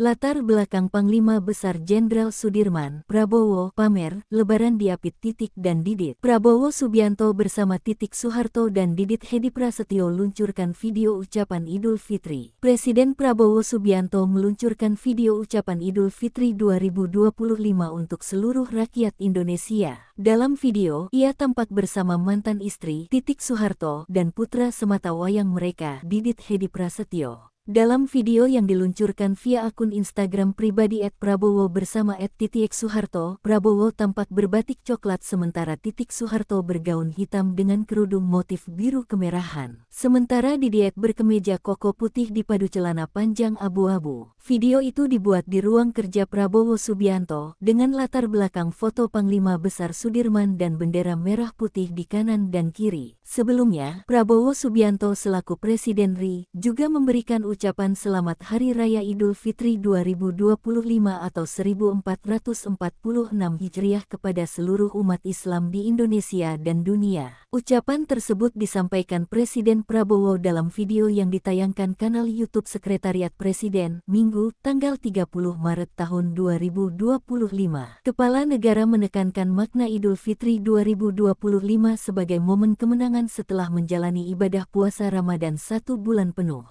Latar belakang Panglima Besar Jenderal Sudirman, Prabowo, pamer, Lebaran diapit Titik dan Didit. Prabowo Subianto bersama Titik Soeharto dan Didit Hedi Prasetyo luncurkan video ucapan Idul Fitri. Presiden Prabowo Subianto meluncurkan video ucapan Idul Fitri 2025 untuk seluruh rakyat Indonesia. Dalam video, ia tampak bersama mantan istri, Titik Soeharto, dan putra sematawayang mereka, Didit Hedi Prasetyo. Dalam video yang diluncurkan via akun Instagram pribadi @prabowo bersama @titik Soeharto, Prabowo tampak berbatik coklat sementara Titik Soeharto bergaun hitam dengan kerudung motif biru kemerahan. Sementara Didit berkemeja koko putih dipadu celana panjang abu-abu. Video itu dibuat di ruang kerja Prabowo Subianto dengan latar belakang foto Panglima Besar Sudirman dan bendera merah putih di kanan dan kiri. Sebelumnya, Prabowo Subianto selaku Presiden RI juga memberikan ucapan selamat Hari Raya Idul Fitri 2025 atau 1446 Hijriah kepada seluruh umat Islam di Indonesia dan dunia. Ucapan tersebut disampaikan Presiden Prabowo dalam video yang ditayangkan kanal YouTube Sekretariat Presiden, Minggu, tanggal 30 Maret tahun 2025. Kepala negara menekankan makna Idul Fitri 2025 sebagai momen kemenangan setelah menjalani ibadah puasa Ramadan 1 bulan penuh.